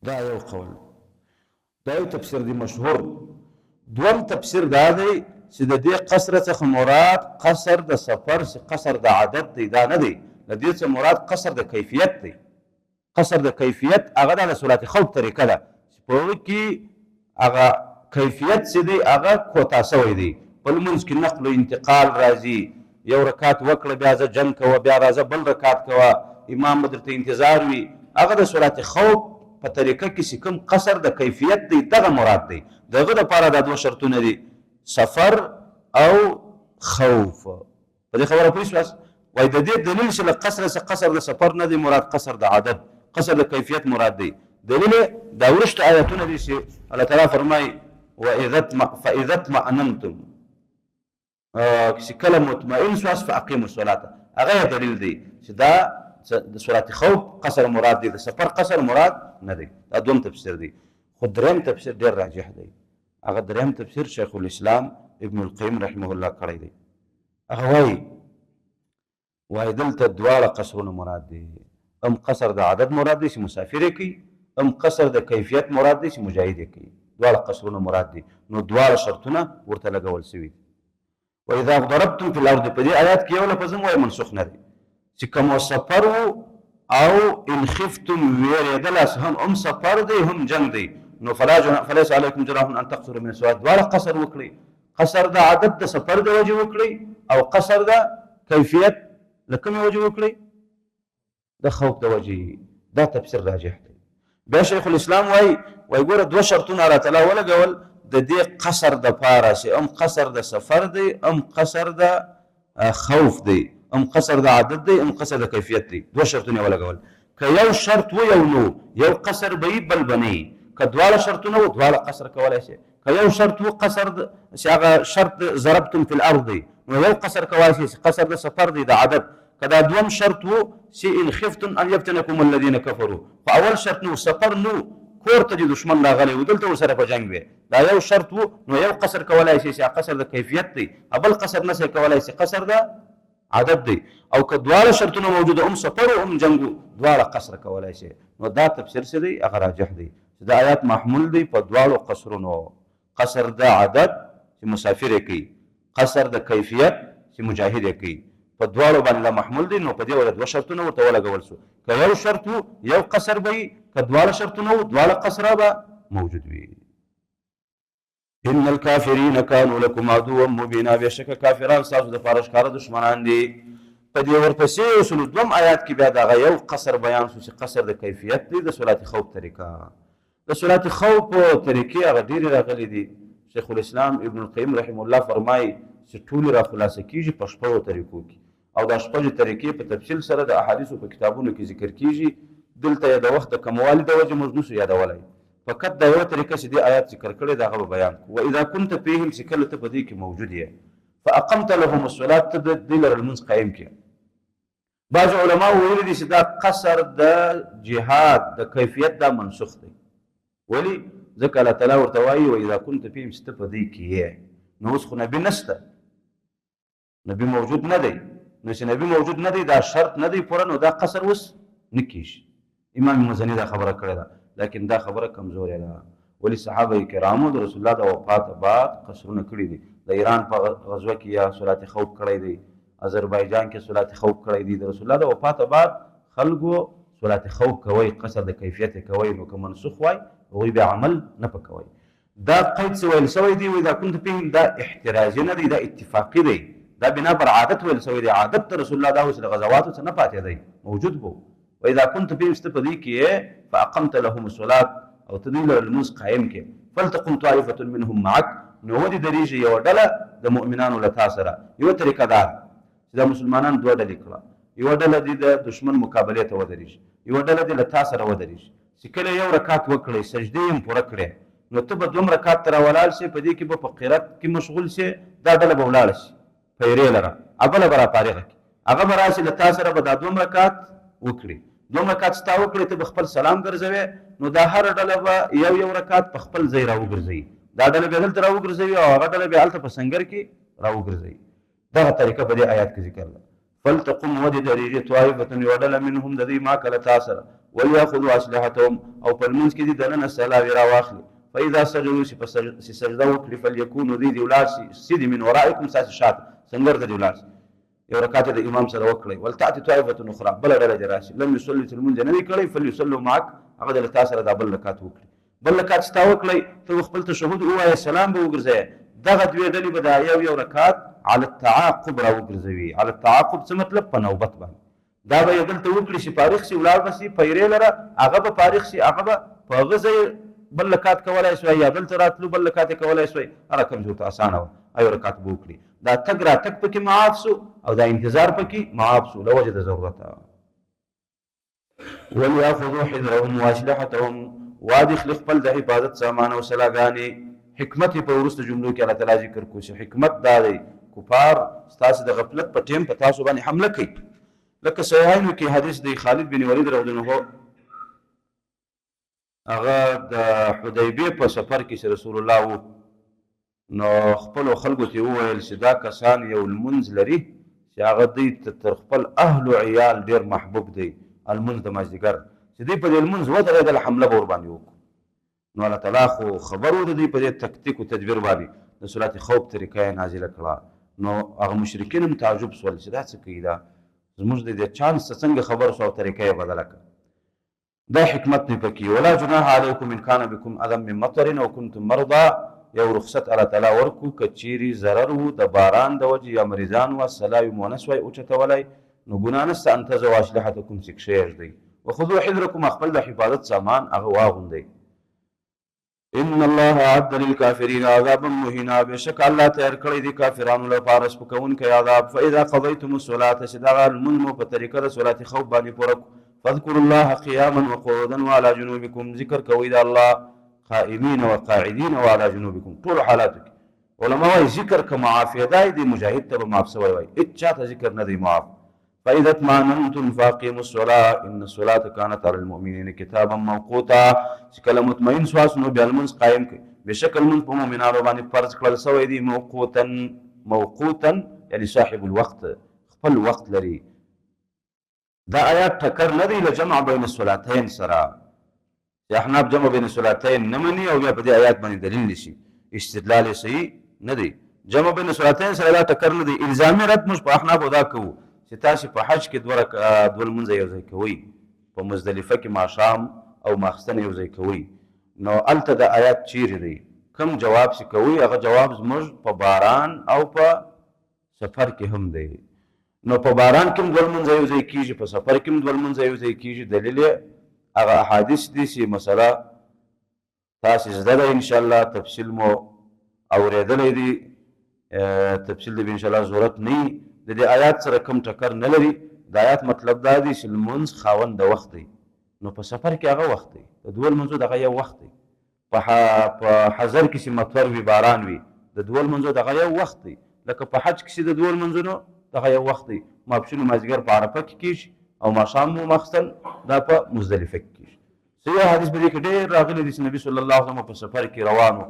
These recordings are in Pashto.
دا یو قول، دا یو تفسیر دی مشهور. دوم تفسیر دا دی چې د دې قصر څخه مراد قصر د سفر، قصر د عدد دی، دا نه دی. د دې څخه مراد قصر د کیفیت دی. قصر د کیفیت هغه د صلات خوف طریقه ده چې په هغه کې هغه کیفیت چې دی هغه کوتا سوی دی. په لمونځ کې نقل و انتقال راځي، یو رکعت وکړه بیا ځه جنګ کوه، بیا راځه بل رکعت کوه، امام به درته انتظار وي. هغه د صلات خوف په طریقه کې چې کوم قصر د کیفیت دی دغه مراد دی. دغه دپاره دا دوه شرطونه دي، سفر او خوف. په دې خبره پوه شوئ؟ وایي د دې دلیل چې له قصر څخه قصر د سفر نه دی مراد، قصر د عدد، قصر د کیفیت مراد دی. دلیل دا وروسته آیتونه دي چې الله تعالی فرمایي فاذا اطمأننتم، چې کله مطمئن سواست فاقیموا الصلاة، هغه دلیل دی چې دا د صلات خوف قصر مراد دی، د سفر قصر مراد نه دی. دا دوم تفسیر دی. خو دریم تفسیر ډېر راجح دی. هغه دریم تفسیر شیخ الاسلام ابن القیم رحمه الله کړی دی. هغه وایي دلته دواړه قصرونه مراد دي، ام قصر د عدد مراد دی چې مسافر یې کوي، ام قصر د کیفیت مراد دی چې مجاهد یې کوي. دواړه قصرونه مراد دي. نو دواړه شرطونه ورته لګول سوي دي. واذا ضربتم في الارض، په دې آیات کې یو لفظ هم وایي منسوخ نه دی چې کوم سفر او ان خفتم ویریدلاس هم سفر دی هم جنگ دی، نو فليس علیکم جناح ان تقصروا من الصلاة. دواړه قصر وکړي، قصر د عدد د سفر د وجې وکړي او قصر د کیفیت له کومې وجې وکړي؟ د خوف د وجې. دا تفسیر راجح دی. بیا شیخ الاسلام وایي ګوره دوه شرطونه الله تعالی ولګول د دې قصر دپاره چې ام قصر د سفر دی، ام قصر د خوف دی، ام قصر د عدد دی، ام قصر د کیفیت دی. دوه شرطونه ولګول. که یو شرط و یو نو، یو قصر به وي بل به نه وي. که دواړه شرطونه و دواړه قصر کولی شي. که یو شرط و قصر چې هغه شرط ضربتم فی الارض دی، نو یو قصر کولی شي چې قصر د سفر دی د عدد. که دا دوم شرط و چې ان خفتم ان یفتنکم الذین کفروا، خو اول شرط نو سفر نو، کور ته د دشمن راغلی و دلته ورسره په جنګ وي، دا یو شرط و. نو یو قصر کولی شي چې قصر د کیفیت دی، بل قصر نه شي کولی شي قصر د عدد دی. او که دواړه شرطونه موجوده، هم سفر او هم جنګ، دواړه قصر کولی شي. نو دا تفسیر څه دی؟ هغه راجح دی چې دا آیات محمول دی په دواړو قصرونو، قصر د عدد چې مسافر یې کوي، قصر د کیفیت چې مجاهد یې کوي، په دواړو باندې محمول دی. نو په دې وجه دوه شرطونه ورته ولګول شو. که یو شرط و یو قصر به وي، که دواړه شرطونه و دواړه قصره به موجود وي. ان الکافرین کانوا لکم عدوا مبینا، بېشکه کافران ستاسو دپاره ښکاره دښمنان دي. په دې ورپسې سلو دوم آیات کې بیا دغه یو قصر بیان شو چې قصر د کیفیت دی، د صلات خوف طریقه. د صلات خوف طریقې هغه ډېرې راغلي دي. شیخ الاسلام ابن القیم رحمه الله فرمایي چې ټولې را خلاصه کېږي په شپږو طریقو کې، او دا شپږې طریقې په تفصیل سره د احادیثو په کتابونو کې ذکر کېږي. دلته یې د وخت د کموالي د وجې موږ نشو یادولی، فقط دا یوه طریقه چې دې آیات ذکر کړی د هغه به بیان کړو. واذا كنت فیهم، چې کله ته په دې کې موجود یې، فاقمت لهم الصلاة، ته دې لره لمونځ قایم کړې. بعض علما ویلي دي چې دا قصر د جهاد د کیفیت دا منسوخ دی. ولې؟ ځکه الله تعالی ورته وایي واذا كنت فیهم، چې ته په دې کې یې. نو اوس خو نبي نشته، نبي موجود نه دی. نو چې نبي موجود نه دی، دا شرط نه دی پوره، نو دا قصر اوس نه کېږي. امام مزني دا خبره کړې ده، لیکن دا خبره کمزورې ده. ولې صحابه کرامو د رسول الله د وفات بعد قصرونه کړي دي. د ایران په غزوه کې یا صلات خوف کړی دی، آذربایجان کې صلات خوف کړی دی. د رسول الله د وفات بعد خلکو صلات خوف کوي، قصر د کیفیت کوي. نو که منسوخ وای هغوی بیا عمل نه پکوي. دا قید څه ویل سوی دی؟ واذا كنت فیهم، دا احترازي نه دی، دا اتفاقي دی، دا بنا پر عادت ویل سوی دی. عادت ته رسول الله دا اوس د غزواتو څخه نه پاتې دی، موجود بو. واذا كنت فيهم، چې په دې کې فاقمت لهم الصلاة، او ته دوی لره لمونځ قایم کړې. فلتقم طائفة منهم معك، نو ودې درېږي یوه ډله د مؤمنانو له تا سره. یوه طریقه دا چې دا مسلمانان دوه ډلې کړه، یوه ډله دې د دشمن مقابلې ته ودرېږي، یوه ډله دې له تا سره ودرېږي. چې کله یو رکعت وکړې، سجدې یې پوره کړې، نو ته به دوم رکعت ته راولاړ شې، په دې کې به په قرات کې مشغول شې، دا ډله به ولاړه شي پیرې لره، بله به راپارېغه کړي، هغه به راشي له تا سره به دا دوم رکعت وکړي. دوم رکعت ستا وکړې، ته به خپل سلام ګرځوې، نو دا هره ډله به یو رکعت په خپل ځای راوګرځوي. دا ډله به دلته راوګرځوي او هغه ډله به هلته په سنګر کې راوګرځوي. دغه طریقه په دې آیات کې ذکر ده. فلتقم ودې درېږي طائفة یوه ډله منهم د دوی ما کله تا سره وليأخذوا أسلحتهم او په لمونځ کې دې دننه سلاوې راواخلي فإذا سجدوا چې سجده وکړي فليكونوا دوی دې ولاړ سي دې من ورائکم ستاسې شاته سنګر ته دې ولاړ سي یو رکعت د امام سره وکړئ ولتأتي طائفة أخرى بله ډله دې راشي لم يصلوا چې لمونځ نه وي کړی فليصلوا معك هغه د تا سره دا بل رکعت وکړي بل رکعت چې تا وکړئ ته خپل تشهد ووایه سلام به وګرځوې دغه دوې ډلې به دا یو رکعت على التعاقب راوګرځوي على التعاقب څه مطلب په نوبت باندې دا به یې دلته وکړي چې فارغ شي ولاړ به شي پیرې لره هغه به فارغ شي هغه به په هغه ځای بل رکعت کولی شوی یا دلته راتلو بل رکعت یې کولی شوی هغه کوم چې ورته اسانه وه یو رکعت به وکړي دا تګ راتګ پکې معاف سو او دا انتظار پکې معاف سو له وجې د ضرورته وليأخذوا حذرهم وأسلحتهم وادخل خپل د حفاظت سامان او سلاګانې حکمت په وروسته جملو کې الله تعالی ذکر کوي چې حکمت دا دی کفار ستاسو د غفلت په ټیم په تاسو باندې حمله کوي لکه صحیحینو کې حدیث دی خالد بن ولید رضی الله عنه هغه د حدیبیه په سفر کې رسول الله وو نو خپل خلکو ته وویل چې دا کسان یو لمونځ لري چې هغه دوی تر خپل اهل او عیال ډیر محبوب دی المنځ د مازدیګر چې دوی په دې لمونځ ودرېدل حمله به ورباندې وکړو نو الله تعالی خو خبر و د دوی په دې تکتیک او تدبیر باندې د صورت خوف طریقه یې نازله کړه نو هغه مشرکین هم تعجب سول چې دا څه کوي دا زموږ د دې چانس څنګه خبر شو او طریقه یې بدله کړه دا حکمت نه پکې ولا جناح علیکم ان کان بكم اذى من مطر او کنتم مرضى یو رخصت الله تعالی ورکو کچيري ضرر وو د باران د وجه یا مریضان و سلای مونس وای او چتولای نو ګنا نشته ان تزوا اسلحتکم سکشیر دی وخذوا حذرکم خپل د حفاظت سامان هغه واغوندئ ان الله اعد للكافرين عذابا مهینا بشک الله تیار کړی دی کافرانو لپاره سپکونکی عذاب فاذا قضيتم الصلاه شدغ المنم په طریقه د صلات خوف باندې پوره فاذكروا الله قياما وقعودا وعلى جنوبكم ذکر کوي د الله قائمين وقاعدين وعلى جنوبكم طول حالاتك علماء ذکر که معافیه دی د مجاهد ته معاف سوی وای اچا ته ذکر نه دی معاف فإذا اطمأننتم فأقيموا الصلاة إن الصلاة كانت على المؤمنين كتابا موقوتا چې کله مطمئن سواس نو بیا لمونځ قایم کړئ بېشکه لمونځ په مؤمنانو باندې فرض کړل سوی دی موقوتا یعنی صاحب الوقت خپل وقت لري دا آیات ټکر نه دی له جمع بین الصلاتین سره چې احناف جمع بین الصلاتین نه مني او بیا په دې آیات باندې دلیل نشي استدلال یې صحیح نه دی جمع بین الصلاتین سره دا ټکر نه دی الزامي رد موږ په احنافو دا کوو چې تاسو په حج کې دوه لمونځه یو ځای کوئ په مزدلفه کې ماښام او ماخستن یو ځای کوئ نو هلته د آیات چیرې دی کوم جواب چې کوئ هغه جواب زموږ په باران او په سفر کې هم دی نو په باران کې هم دوه لمونځه یو ځای کېږي په سفر کې هم دوه لمونځه یو ځای کېږي دلیل یې هغه احادیث دي چې مسله تاسې زده ده انشاءالله تفصیل مو اورېدلی دی تفصیل د انشاءالله ضرورت نه د دې آیات سره کوم ټکر نه لري د آیات مطلب دا دی چې لمونځ خاوند د وخت دی نو په سفر کې هغه وخت دی د دوه لمونځو دغه یو وخت دی په حضر کې چې مطر وي باران وي د دوه لمونځو دغه یو وخت دی لکه په حج کې چې د دوه لمونځونو دغه یو وخت دی ماپښین مازدیګر په عرفه کې کېږي او ماښام مو ماخستن دا په مزدلفه کې کېږي صحیح حدیث په دې کې ډېر راغلی دی چې نبي صلی الله علیه وسلم په سفر کې روان و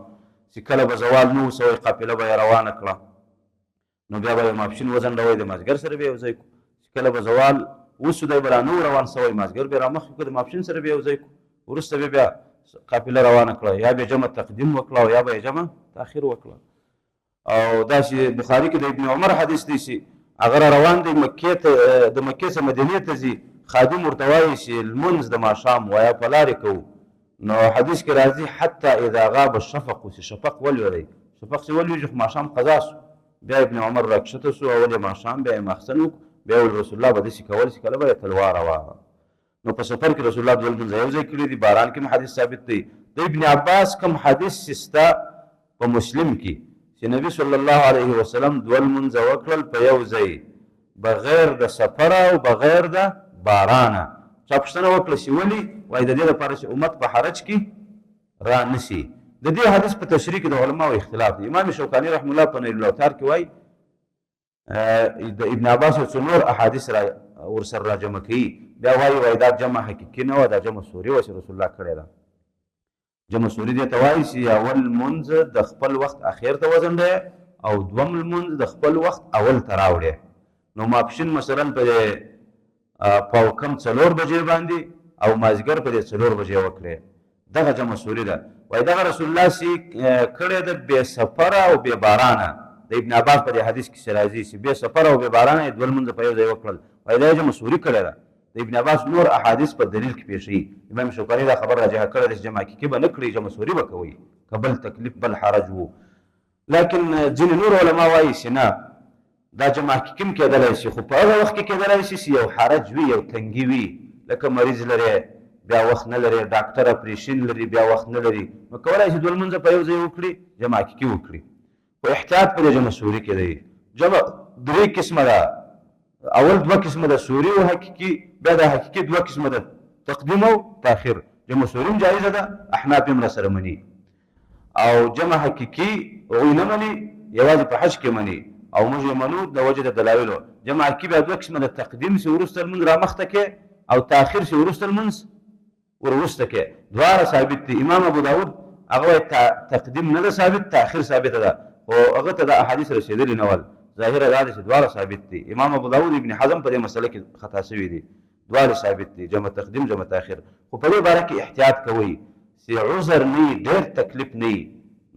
چې کله به زوال نه و سوی قافله به یې روانه کړه نو بیا به یې ماپښین وځنډوی د مازدیګر سره به یې یو ځای کړو چې کله به زوال وسو دی به را نه روان سوی مازدیګر به یې رامخکې کړو د ماپښین سره به یې یو ځای کړو وروسته به بیا قافله روانه کړه یا به جمع تقدیم وکړه او یا به یې جمع تاخیر وکړه او داسې بخاري کې د ابن عمر حدیث دی چې هغه را روان دی مکې ته د مکې څخه مدینې ته ځي خادم ورته وایي چې لمونځ د ماښام وایه په لارې کوو نو حدیث کې راځي حتی اذا غاب الشفق چې شفق ولولئ شفق چې ولوېږي خو ماښام قضا سو بیا ابن عمر راکښته سو اول یې ماښام بیا یې ماخستن وکړو بیا ویل رسول الله به داسې کول چې کله به یې تلواره وه نو په سفر کې رسول الله دوه لمونځه یو ځای کړي دي باران کې هم حدیث ثابت دی د ابن عباس کوم حدیث چې سته په مسلم کې چې نبی صلی الله علیه وسلم دوه لمونځه وکړل په یو ځای بغیر د سفر او بغیر د بارانه چا پوښتنه وکړه چې ولې وایي د دې لپاره چې امت په حرج کې را نشي د دې حدیث په تشریح کې د علماو اختلاف دی امام شوکاني رحمه الله په نیل الاوتار کې وایي د ابن عباس او نور احادیث ورسره را جمع کوي بیا وایي دا جمع حقیقي نه وه دا جمع سوري وه چې رسول الله کړې ده جمع سوري دې ته وایي چې اول لمونځ د خپل وخت اخر ته وځنډی او دوم لمونځ د خپل وخت اول ته راوړی نو ماپښین مثلا په پاو کم 4 بجې باندې او مازدیګر په 4 بجې وکړې دغه جمع سوري ده وایي دغه رسول الله سي کړې ده بې سفره او بې بارانه د ابن عباس په دې حدیث کې راځي چې بې سفره او بې بارانه یې دوه لمونځه په یو ځای وکړل وایي دا جمع سوري کړې ده د ابن عباس نور احادیث په دلیل کې پېښوي امام شوکاني دا خبر راجحه کړې ده چې جمع حقیقي به نه کړي جمع سوري به کوي که بل تکلیف بل حرج و لیکن ځینې نور علما وایي چې نه دا جمع حقیقي هم کېدلی شي خو په هغه وخت کې کېدلی شي چې یو حرج وي یو تنګي وي لکه مریض لري بیا وخت نه لري ډاکټر اپریشن لري بیا وخت نه لري نو کولی شي دوه لمونځه په یو ځای وکړي جمع حقیقي وکړي خو احتیاط په دې جمع سوري کې دی جمع 3 قسمه ده اول 2 قسمه ده سوري او حقیقي بیا د حقیقي 2 قسمه ده تقدیم او تاخیر جمع سوري هم جایزه ده احناف هم راسره مني او جمع حقیقي هغوی نه مني یوازې په حج کې مني او موږ یې منو د وجه د دلایلو جمع حقیقي بیا 2 قسمه ده تقدیم چې وروسته لمونځ رامخته کې او تاخیر چې وروسته لمونځ وروسته کې دواړه ثابت دي امام ابو داود هغه تقدیم نه ده ثابت تاخیر ثابته ده خو هغه ته د احادیث رسېدلي نه ول ظاهره دا ده چې دواړه ثابت دي امام ابو داود ابن حزم په دې مسله کې خطا شوي دي دواړه ثابت دي جمع تقدیم جمع تاخیر خو په دې باره کې احتیاط کوئ چې عذر نه وي ډېر تکلیف نه وي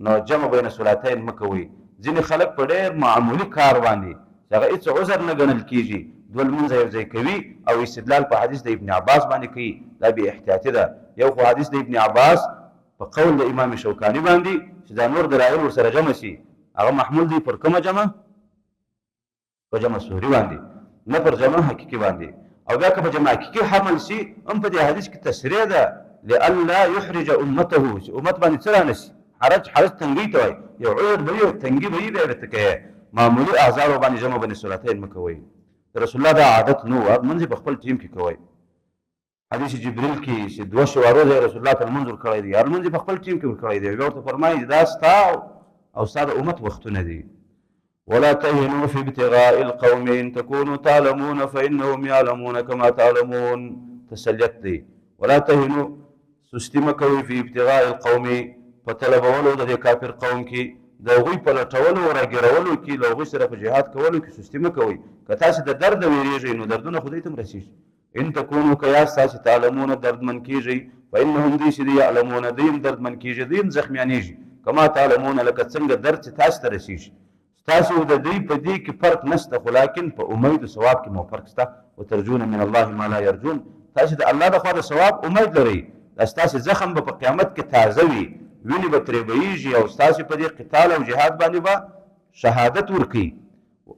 نو جمع بین صلاتین مه کوئ ځینې خلک په ډېر معمولي کار باندې چې هغه هېڅ عذر نه ګڼل کېږي دوه لمونځه یو ځای کوي او استدلال په حدیث د ابن عباس باندې کوي دا بې احتیاطي ده یو خو حدیث د ابن عباس په قول د امام شوکاني باندې چې دا نور دلایل ورسره جمع شي هغه محمول دی پر کومه جمع په جمع سوري باندې نه پر جمع حقیقي باندې او بیا که په جمع حقیقي حمل شي هم په دې حدیث کې تصریح ده لئلا یحرج امته چې امت باندې څه رانشي حرج تنګۍ ته وایي یو عذر به وي او تنګي به وي بیا ورته کوي معمولي اعذارو باندې جمع بین صلاتین مه کوئ د رسول الله دا عادت نه و لمونځ په خپل ټیم کې کوئ حدیث جبریل کې چې 2 شوارو ځای رسول الله ته لمونځ ورکړی دی هر لمونځ په خپل ټیم کې ورکړی دی بیا ورته فرمایي دا ستا او ستا د امت وختونه دي ولا تهنوا في ابتغاء القوم ان تكونوا تعلمون فانهم يعلمون كما تعلمون تسلیت دی ولا تهنوا سستی مه کوئ في ابتغاء القوم په طلبولو د دې کافر قوم کې د هغوی په لټولو او راګیرولو کې له هغوی سره په جهاد کولو کې سستي مه کوئ که تاسې د درده ویرېږئ نو دردونه خدای ته هم رسېږي ان تکونو که یاست تاسې تعلمون دردمن کېږئ فانهم دوی چې دي یعلمون دوی هم دردمن کېږي دوی هم زخمیانېږي کما تعلمون لکه څنګه درد چې تاسې ته رسېږي ستاسې او د دوی په دې کې فرق نشته خو لاکن په امید او ثواب کې مو فرق شته وترجون من الله ما لا يرجون تاسې د الله د خوا د ثواب امید لرئ دا ستاسې زخم به په قیامت کې تازه وي وینې به ترې بهیږي او ستاسې په دې قتال او جهاد باندې به شهادت ورکوي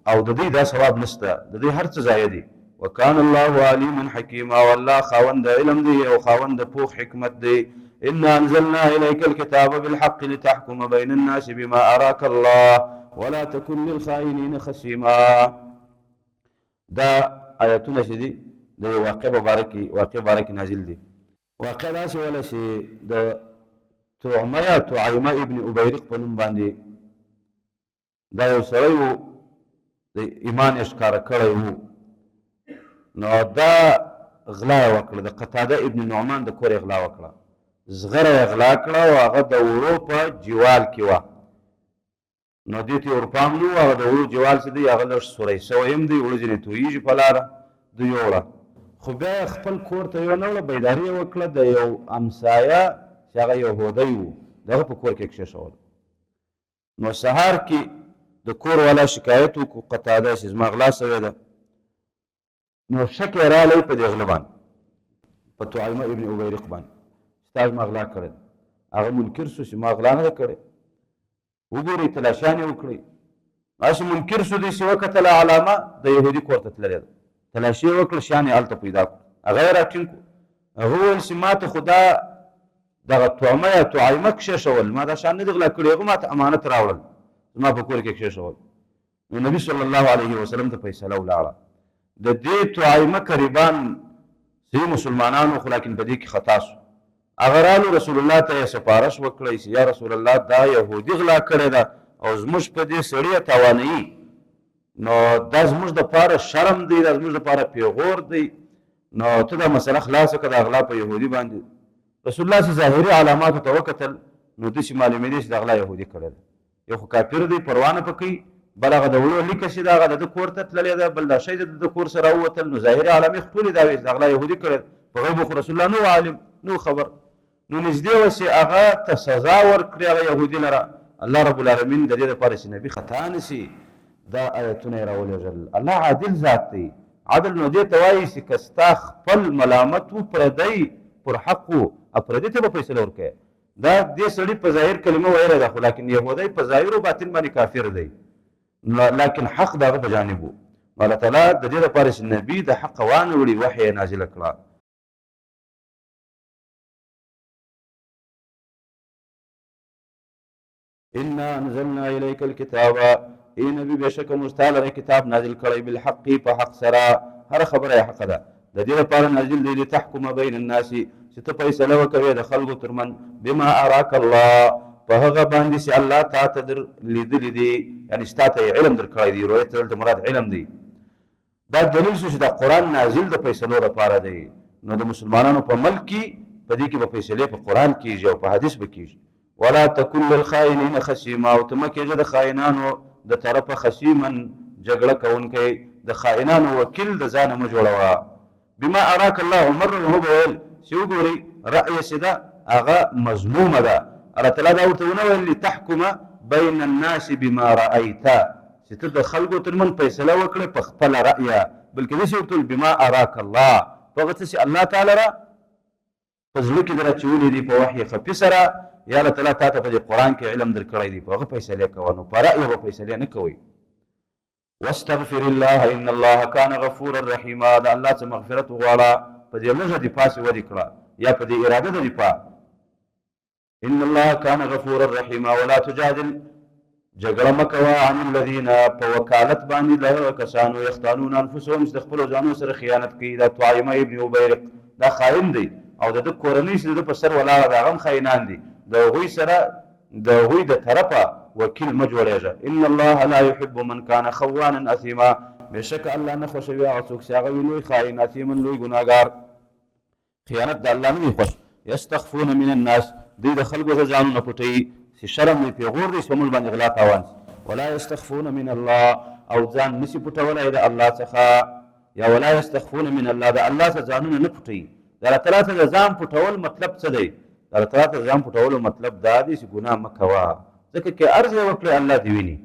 او د دوی دا ثواب نشته د دوی هر څه ضایع دي وکان الله علیما حکیما والله خاوند علم دی او خاوند پوخ حکمت دی انا انزلنا الیک الکتاب بالحق لتحکم بین الناس بما اراک الله ولا تكن للخائنین خصیما دا آیاتونه چې دي د واقع باره کې نازل دي واقع داسې ولا چې د تعیمه ابن ابیرق په نوم باندې دا یو سړی و د ایمان یې ښکاره کړی و نو دا غلا یې وکړه د قتاده ابن نعمان د کور یې غلا وکړه زغره یې غلا کړه او هغه د وړو په جوال کې وه نو دې ته یې ورپام نه و هغه د وړو جوال چې دی هغه لږ سوری سوی هم دی وړه ځینې تویېږي په لاره دوی یوړه خو بیا یې خپل کور ته یې نه وړه بیداري یې وکړه د یو همسایه چې هغه یهودی و د هغه په کور کې کښېښول نو سهار کې د کور والا شکایت وکړو قتاده چې زما غلا سوې ده نو شک یې رالی په دې غله باندې په تعیمه ابن ابیرق باندې ستا زما غلا کړې ده هغه منکر شو چې ما غلا نه ده کړې وګورئ تلاشیان یې وکړئ هسې منکر شو دی چې وکتله علامه د یهودي کور ته تللې ده تلاشي یې وکړه شیان یې هلته پیدا کړو هغه یې راټینګ کړو هغه وویل چې ما ته خو دا دغه تعمه یا تعیمه کښېښول ما دا شیان نه دي غلا کړي هغه ما ته امانت راوړل زما په کور کې کښېښول نو نبي صلی الله علیه وسلم ته فیصله ولاړه د دې تعیمه قریبان صحیح مسلمانانو خو لیکن په دې کې خطا شو هغه رالو رسول الله ته یې سپارش وکړی چې یا رسول الله دا یهودي غلا کړې ده او زموږ په دې سړي یې توانوي نو دا زموږ دپاره شرم دی دا زموږ دپاره پیغور دی نو ته دا مسله خلاصه کړه د غلا په یهودي باندې رسول الله چې ظاهري علاماتو ته وکتل نو داسې معلومېدی چې د غلا یهودي کړې ده یو خو کافر دی پروا نه پکوي بل هغه د وړو لیکه چې دا هغه د ده کور ته تللې ده، بل دا شی د ده کور سره ووتل، نو ظاهري عالمي ټولې دا وې چې د غلا یهودي کړی په غیب خو رسول الله نه و عالم، نه خبر، نو نږدې وه چې هغه ته سزا ورکړي هغه یهودي لره. الله رب العالمین د دې دپاره چې نبي خطا نه شي دا آیتونه یې راولېږل. الله عادل ذات دی. عدل نو دې ته وایي چې که ستا خپل ملامت و پردی پر حق و پردي ته به فیصله ورکوې. دا دې سړي په ظاهر کلمه ویلې ده، خو لیکن یهودی په ظاهر و باطن باندې کافر دی، لیکن حق د هغه په جانب و. الله تعالی د دې دپاره چې نبي د حق وانه وړي وحی یې نازله کړه. انا انزلنا الیک الکتاب، ای نبی بېشکه موږ ستا لره کتاب نازل کړی بالحق په حق سره، هره خبره یې حقه ده. د دې لپاره نازل دی لتحکم بین الناس، چې ته فیصله وکوې د خلکو ترمن بما اراک الله، په هغه باندې چې الله تا ته در لیدلی دی، یعنې ستا ته یې علم درکړی دی. روایت ته دلته مراد علم دی. دا دلیل شو چې دا قرآن نازل د فیصلو لپاره دی. نو د مسلمانانو په ملک کې په دې کې به فیصلې په قرآن کېږي او په حدیث به کېږي. ولا تکن للخائنین خصیما، او ته مه کېږه د خائنانو د طرفه خصیما جګړه کوونکی، د خائنانو وکیل د ځانه مه جوړوه. بما اراک الله مره هو به ویل چې وګورئ رأی چې ده هغه مضمومه ده. الله تعالی دا ورته ونه ویل لتحکم بین الناس بما رأیت، چې ته د خلکو ترمنځ فیصله وکړې په خپله رأیه، بلکې داسې ورته ویل بما اراک الله، په هغه څه چې الله تعالی را په زړه کې در اچولي دي په وحي خفي سره، یا الله تعالی تا ته په دې قرآن کې علم درکړی دی، په هغه فیصلې کوه، نو په رأیه به فیصلې نه کوئ. واستغفر الله ان الله كان غفورا رحیما، د الله څخه مغفرت وغواړه. په دې لږه دفاع چې ودې کړه یا په دې اراده د دفاع. ان الله كان غفورا رحیما ولا تجادل، جګړه مه کوه عن الذین، په وکالت باندې د هغه کسانو یختانون انفسهم چې د خپلو ځانو سره خیانت کوي. دا طعیمه ابن عبیرق دا خائن دی، او د ده کورنۍ چې د ده په سر ولاړه ده هغه هم خائنان دي. د هغوی سره د هغوی د طرفه وکیل مه جوړېږه. ان الله لا يحب من كان خوانا اثیما، بېشکه الله نه خوښوي هغه څوک چې هغه وي لوی خائن، اثیما لوی ګناهګار. خیانت د الله نه دی خوښ. یستخفون من الناس، دوی د خلکو څخه ځانونه پټوي چې شرم یې پېغور دی چې په موږ باندې غلا تاوان شي. ولا یستخفون من الله، او ځان نشي پټولی د الله څخه، یا ولا یستخفون من الله، د الله څخه ځانونه نه پټوي. د الله تعالی څخه د ځان پټول مطلب څه دی؟ د الله تعالی څخه ځان پټولو مطلب دا دی چې ګناه مه کوه، ځکه که عرض یې وکړې الله دې ویني.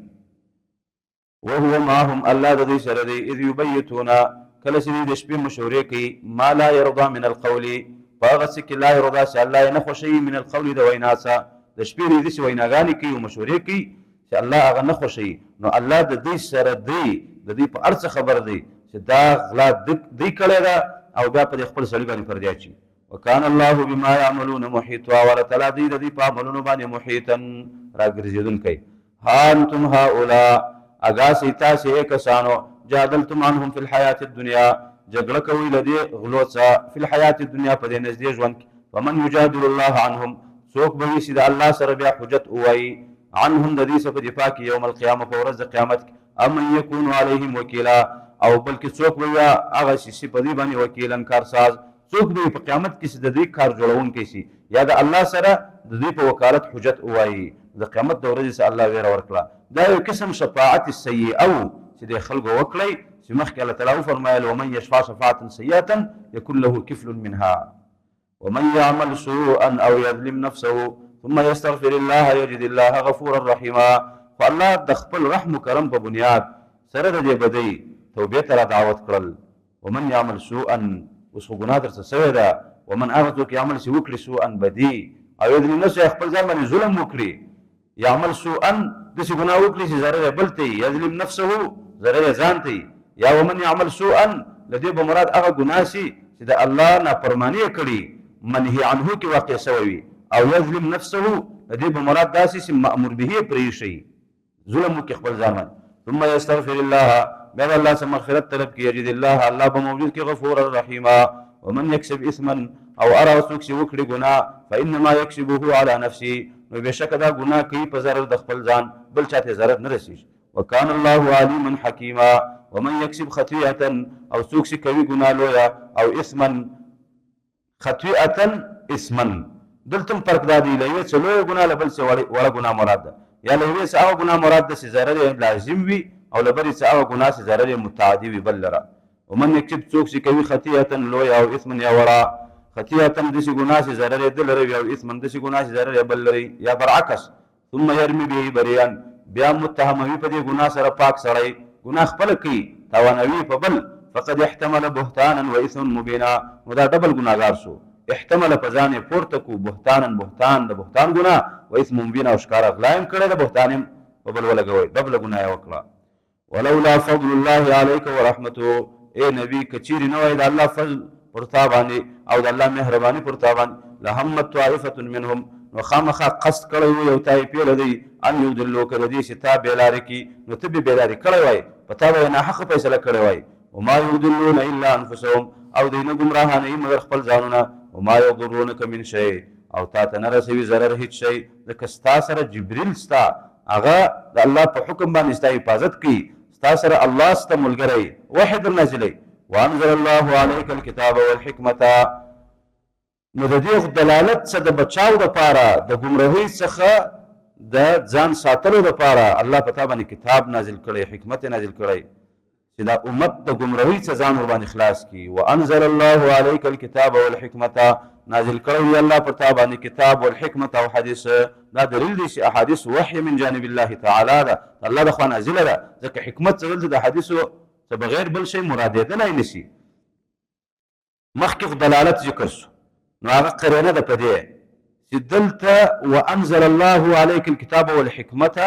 وهو معهم، الله د دوی سره دی. اذ یبیتون، کله چې دوی د شپې مشورې کوي، ما لا یرضا من القول، په هغه څه کې لا یرضا چې الله یې نه خوښوي، من القول د وینا څخه. د شپې دوی داسې ویناګانې کوي او مشورې کوي چې الله هغه نه خوښوي، نو الله د دوی سره دی، د دوی په هر څه خبر دی چې دا غلا دوی کړې ده او بیا په دې خپل سړي باندې پردی اچي. وکان الله بما یعملون محیطا، والله تعالی دوی د دوی په عملونو باندې محیطا راګرځېدونکی. ها انتم هؤلاء، اګاسئ تاسې کسانو، جادلتم عنهم فی الحیات الدنیا، جګړه کوئ له دې غلو څخه، فی الحیات الدنیا په دې نږدې ژوند کې. فمن یجادل الله عنهم، څوک به وي چې د الله سره بیا حجت ووایي، عنهم د دې څخه په دفاع کې یوم القیامه، په ورځ د قیامت کې. امن یکونو علیهم وکیلا، او بلکې څوک به وي هغه چې په دې باندې وکیلا کارساز، څوک به په قیامت کې چې د دې کار جوړونکی شي، یا د الله سره د دې په وکالت حجت ووایي. د قیامت د ورځې څخه الله ویره ورکړه. دا یو قسم شفاعت سیئه و چې د خلکو وکړئ، چې مخکې الله تعالی وفرمایل ومن یشفع شفاعة سیئة یکن له کفل منها ومن یعمل سوءا او یظلم نفسه ثم یستغفر الله یجد الله غفورا رحیما. خو الله د خپل رحم و کرم په بنیاد سره د دې بدۍ توبې ته را دعوت کړل. ومن یعمل سوءا، اوس خو ګناه درڅه سوې ده، ومن هغه څوک یعمل چې وکړي سوءا بدي، او یظلم نفسه خپل ځان باندې ظلم وکړي، یعمل سوءا داسې ګناه وکړي چې ضرر یې بل ته وي، یظلم نفسه ضرر یې ځان ته وي، یا ومن یعمل سوءا له دې به مراد هغه ګناه شي چې د الله نافرماني یې کړي، منهي عنه کې واقع سوی وي، او یظلم نفسه له دې به مراد داسې چې مأمور به یې پرېښي، ظلم وکړي خپل ځان باندې. ثم یستغفر الله، بیا د الله څخه مغفرت طلب کړي، یجد الله، الله به موجود کړي غفورا رحیما. ومن یکسب اثما، او هر څوک چې وکړي ګناه، فانما یکسبه علی نفسه، نو بېشکه دا ګناه کوي په ضرر د خپل ځان، بل چاته ضرر نه رسېږي. وکان الله علیما حکیما. ومن یکسب خطیئة، او څوک چې کوي ګناه لویه، او اثما، خطیئة اثما، دلته هم فرق دا دی، له یوې څه لویه ګناه له بل څه وړه ګناه مراد ده. یا له یوې څه هغه ګناه مراد ده چې ضرر یې لازم وي او له بلې څه هغه ګناه چې ضرر یې متعدي وي بل لره. ومن یکسب څوک چې کوي خطیئة لویه او اثما یا وړه، خطیئة داسې ګناه چې ضرر یې ده لره وي او اثما داسې ګناه چې ضرر یې بل لري، یا برعکس ثم یرمي به بریئا بیا متهموي په دې ګناه سره پاک سړی، ګناه خپله کوي توانوي په بل، فقد احتمل بهتانا و اثما مبینا، نو دا ډبل ګناهګار شو. احتمل په ځان یې پورته کو بهتانا بهتان د بهتان ګناه و اثم مبینا او ښکاره غلا یې کړې ده بهتان یې په بل ولګوئ ډبله ګناه یې وکړه. ولولا فضل الله علیک ورحمته، اے نبی کچیرې نه وای د الله فضل پر تا باندې او د الله مهرباني پر تا باندې، لهمت طائفة منهم، نو خامخا قصد کړی و یو طایفې له دی ان یضلوک د دې چې تا بېلارې کړي، نو ته بې بېلارې کړی وای په تا به یې ناحقه فیصله کړې وای. وما یضلون الا انفسهم، او دوی نه ګمراهانوي مګر خپل ځانونه. وما یضرونک من شیء، او تا ته نه رسوي ضرر هېڅ شی، ځکه ستا سره جبریل ستا هغه د الله په حکم باندې ستا حفاظت کوي، ستا سره الله ستا ملګری وحی در نازلوي. وانزل الله علیک الکتاب والحکمة، نو د دې دلالت څه د بچاو دپاره د ګمراهۍ څخه د ځان ساتلو دپاره الله په تا باندې کتاب نازل کړی، حکمت یې نازل کړی چې دا امت د ګمراهۍ څخه ځان ورباندې خلاص کړي. وانزل الله علیک الکتاب والحکمة، نازل کړی دی الله پر تا باندې کتاب والحکمت او حدیث. دا دلیل دی چې احادیث وحی من جانب الله تعالی ده، الله د خوا نازله ده، ځکه حکمت څه دلته د حدیثو څه بغیر بل شی مرادېدلی نشي. مخکې خو دلالت ذکر شو، نو هغه قرینه ده په دې چې دلته وانزل الله علیک الکتاب والحکمة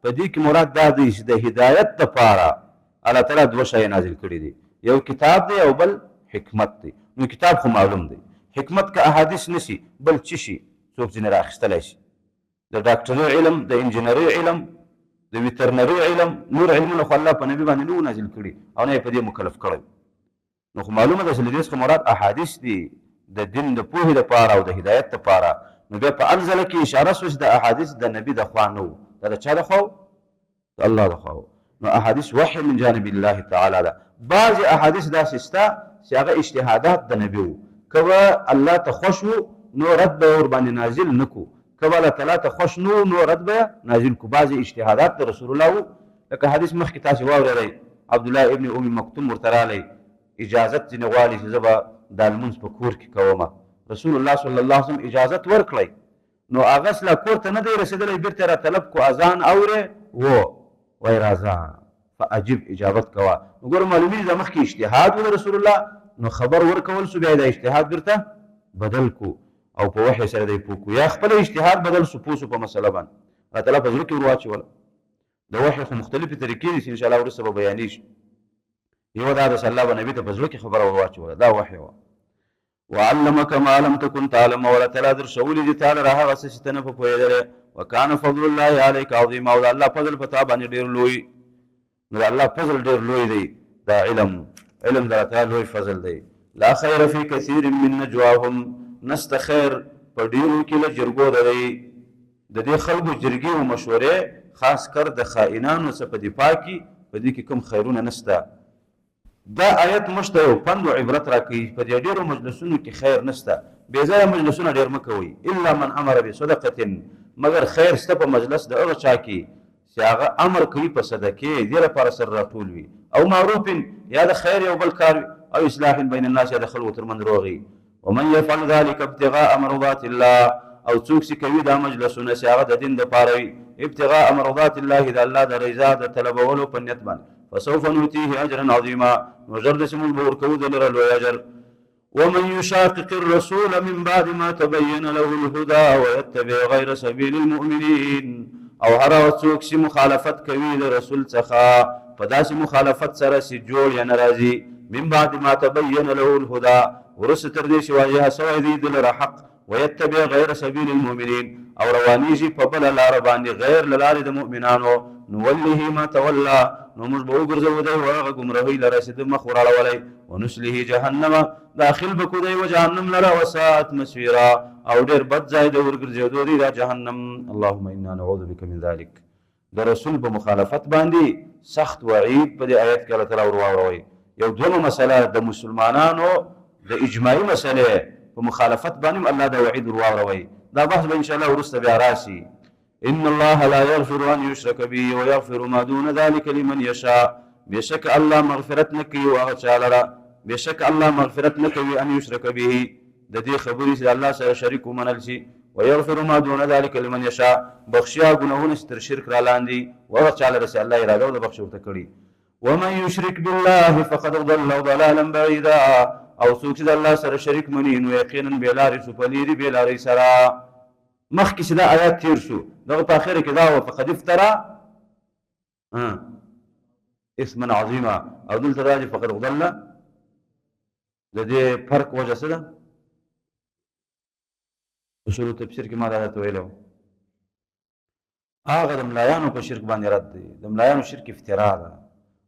په دې کې مراد دا دی چې د هدایت دپاره الله تعالی دوه شیان نازل کړي دي، یو کتاب دی او بل حکمت دی. نو کتاب خو معلوم دی، حکمت که احادیث نشي بل څه شي څوک ځینې رااخیستلی شي، د ډاکټرۍ علم، د انجینرۍ علم، د ویترنري علم، نور علمونه خو الله په نبي باندې نه نازل کړي او نه یې په دې مکلف کړی. نو خو معلومه ده چې له دې څخه مراد احادیث دي د دین د پوهې دپاره او د هدایت دپاره. نو بیا په انزله کې اشاره شوه چې د احادیث د نبي د خوا نه وو، دا د چا د خوا وو؟ د الله د خوا وو. نو احادیث وحی من جانب الله تعالی ده. بعضې احادیث داسې شته چې هغه اجتهادات د نبي وو، که به الله ته خوښ وو نو رد به یې ورباندې نازل نه کړو، که به الله تعالی ته خوښ نه وو نو رد به یې نازل کړو. بعضې اجتهادات د رسول الله وو، لکه حدیث مخکې تاسې واورېدئ عبدالله ابن ام مکتوم ورته رالی اجازت ځینې غواړي چې زه به دا لمونځ په کور کې کومه، رسول الله صلی الله علیه وسلم اجازت ورکړی، نو هغه لا کور ته نه دی رسېدلی، بېرته را طلب کو اذان اورې وای راځه فعجب اجابت کوه. نو ګوره معلومېږي دا مخکې اجتهاد و د رسول الله، نو خبر ورکول سو بیا یې دا اجتهاد بېرته بدل کو او په وحی سره دی پوه کو، یا خپله اجتهاد بدل سو پوه سو په مسله باندې الله تعالی په زړه کې ور واچوله. د وحی خو مختلفې طریقې دي چې انشاءالله وروسته به بیانېږي. یو دا ده چې الله به نبي ته په زړه کې خبره ور واچوله، دا وحی وه. وعلمک ما لم تکن تعلم، او الله تعالی در ښوولي دي تا لره هغه څه چې ته نه په پوهېدلی. وکان فضل الله علیک عظیما، او د الله فضل په تا باندې ډېر لوی. نو د الله فضل ډېر لوی دی، دا علم د الله تعالی لوی فضل دی. لا خیر فی کثیر من نجواهم، نسته خیر په ډېرو کې له جرګو د دی، د دې خلکو جرګې و مشورې خاص کر د خائنانو څخه په دفاع کې په دې کې کوم خیرونه نسته. دا آیت موږ ته یو پند و عبرت راکوي، په دې ډېرو مجلسونو کې خیر نسته، بې ځایه مجلسونه ډېر مه کوئ. الا من امر بصدقة، مګر خیر شته په مجلس د هغه چا کې چې هغه امر کوي په صدقې، دې لپاره سر راټول وي، او معروف یا د خیر یو بل کار وي، او اصلاح بین الناس یا د خلکو ترمنځ روغي. ومن یفعل ذلک ابتغاء مرضات الله، او څوک چې کوي دا مجلسونه چې هغه د دین دپاره وي، ابتغاء مرضات الله، د الله د رضا د طلبولو په نیت باندې، فسوف نؤتیه اجرا عظیما، نو ژر داسې موږ به ورکوو د لره لوی اجر. ومن يشاقق الرسول من بعد ما تبين له الهدى ويتبع غير سبيل المؤمنين، او هر څوک چې مخالفت کوي د رسول څخه په داسې مخالفت سره چې جوړ یا ناراضي، من بعد ما تبين له الهدى، ورسته تر دې چې واضحه سوی دی د لره حق، ويتبع غير سبيل المؤمنين، او روانیږي په بله لاره باندې غیر له لارې د مؤمنانو، نوله ما تولى، نو موږ به وګرځوو دی هغه ګمراهۍ لره چې د مخ وراړولی، ونسله جهنم، داخل به کو دی و جهنم لره، وساءت مسیرا، او ډېر بد ځای د ورګرځېدو دی دا جهنم. اللهم انا نعوذ بک من ذلک. د رسول په مخالفت باندې سخت وعید په دې آیت کې الله تعالی ور واوروئ. یو دویمه مسله د مسلمانانو د اجماعي مسلې په مخالفت باندې الله دا وعید ور واوروئ. دا بحث به انشاءالله وروسته بیا راشي، ان الله لا يغفر ان يشرك به ويغفر ما دون ذلك لمن يشاء بشك الله مغفرت نکي واغ چالرا بشك الله مغفرت نکي ان يشرك به د دې خبرې چې الله سره شریک ومنل شي ويغفر ما دون ذلك لمن يشاء بخشیا ګناهونه ستر شرک را لاندې واغ چالرا چې الله اراده د بخښو ته کړی ومن يشرك بالله فقد ضل ضلالا بعيدا او څوک چې الله سره شریک مني نو یقینا بلاري سپلیری بلاري سره مخکې چې دا آیات تیر شو دغه په اخر کې دا و فقد افترى اسما عظیما او دلته راځي فقد ضل د دې فرق وجه څه ده اصول تفسیر کې ما دا ویلو هغه د ملایانو په شرک باندې رد دی د ملایانو شرک افترا ده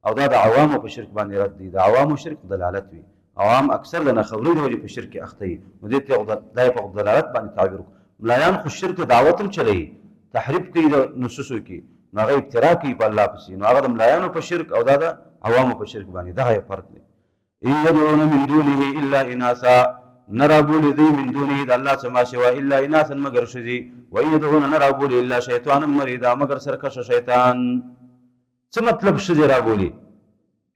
او دا د عوامو په شرک باندې رد دی د عوامو شرک دلالت وي عوام اکثر د نخبرو د وجې په شرک کې اخته وي نو دې ته دای په دلالت باندې تعبیر ملایان خو شرک دعوت هم چلی تحریف کوي د نصوصو کې نو هغه افترا کوي په الله پسې نو هغه د ملایانو په شرک او دا د عوامو په شرک باندې دغه فرق دی ان يدعون من دونه الا اناثا نرابول ذي من دونه د الله سما سوا الا اناثا مگر شذي وان يدعون نرابول الا شيطانا مريدا مگر سرکش شیطان څه مطلب شذي رابولي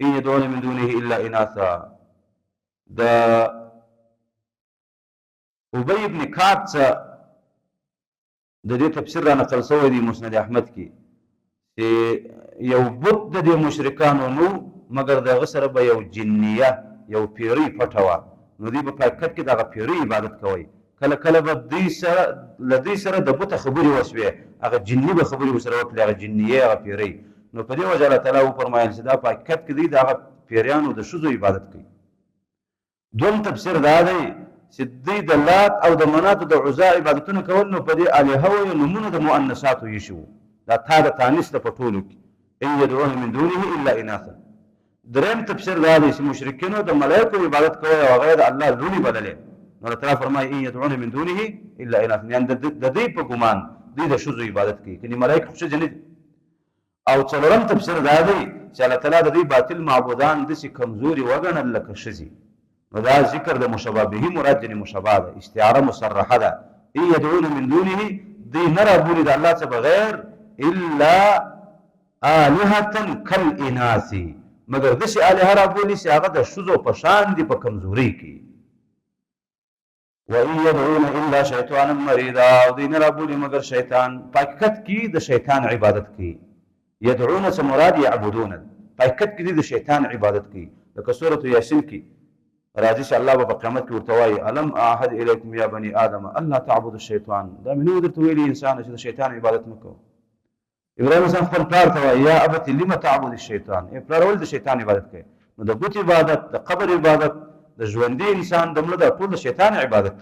ان يدعون من دونه الا اناثا د ابي بن كعب د دې تفسیر را نقل شوی دی مسند احمد کې چې یو بت د دې مشرکانو نو مگر دغه سره به یو جنیه یو پیری پټوا نو دوی په حقیقت کې دغه پیری عبادت کوي کله کله به دوی سره لدی سره د بت خبري وسوي هغه جنی به خبري وسره وکړي هغه جنیه هغه پیری نو په دې وجه الله تعالی فرمایل چې دا په حقیقت کې دوی دغه پیریانو د شذو عبادت کوي دوم تفسیر دا دی چې دوی د لات او د منات او د عزا عبادتونه کول نو په دې الهه او نمونه د مؤنثاتو یې شو دا تا د تانیث د پټولو کې ان يدعون من دونه الا اناثا دریم تفسیر دا دی چې مشرکینو د ملائکو عبادت کوي او غیر الله لونی بدلې نو تعالی فرمایي ان يدعون من دونه الا اناثا یعنی د دې په ګمان دوی د شذو عبادت کوي کني ملائکه خو جنت او څلورم تفسیر دا دی چې الله تعالی د دې باطل معبودان د سي کمزوري وګڼل لکه شذي نو دا ذکر د مشابه به مراد جن مشابه ده استعاره مصرحه ده ان يدعون من دونه دي نرى بولد الله بغير الا الهه كالاناث مگر دشي الهه را بولی سي هغه د شذو په شان دي په کمزوري کې وان يدعون الا شيطانا مريدا او دي نرى بولی مگر شیطان پاکت کې د شیطان عبادت کې يدعون څه مراد يعبدون پاکت کې د شیطان عبادت کې لکه سوره یاسین کې راځي چې الله په قیامت کې ورته وایي الم اعهد الیکم یا بني ادم الله تعبدوا الشیطان دا منو درته ویلي انسان چې د شیطان عبادت مکو ابراهیم اسلام خپل پلار ته وایي یا ابت لم تعبد الشیطان ای پلار ول د شیطان عبادت کوي نو د بت عبادت د قبر عبادت د ژوندې انسان د مړه د ټول د شیطان عبادت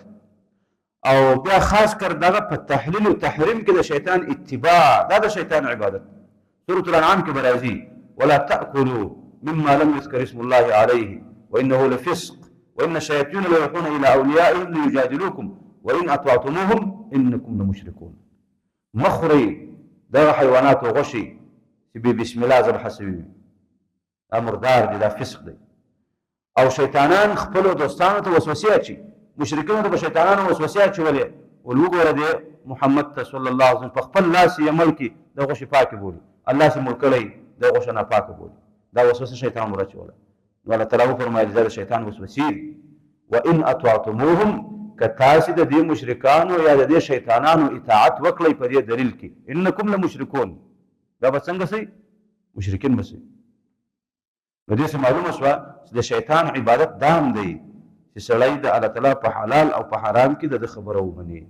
او بیا خاص کر دغه په تحلیل او تحریم کې د شیطان اتباع دا د شیطان عبادت سورۃ الانعام کې برازي ولا تاكلوا مما لم يذكر اسم الله عليه وانه لفسق وان الشياطين ليوحون الى اوليائهم ليجادلوكم وان اطعتموهم انكم لمشركون مخري دا حيوانات وغشي بسم الله ذبح سوي امر دار دي دا فسق دي او شیطانان خپل دوستانو ته وسوسه اچي مشرکین ته شیطانانو وسوسه اچي ولې ولوګره دي محمد صلی الله علیه وسلم په خپل لاس یې ملکی دا غشي پاک بولي الله سي ملکلې دا غشي نه پاک بولي دا وسوسه شیطان ورچ ولا ولا تلاو فرمایل زړه شیطان وسوسه وان اطعتموهم کتاسد دي مشرکانو یا د شیطانانو اطاعت وکړي په دې دلیل کې انکم لمشرکون دا به څنګه سي مشرکین بس د دې معلومه شو چې د شیطان عبادت دام دی چې سړی د الله تعالی په حلال او په حرام کې د خبرو ومني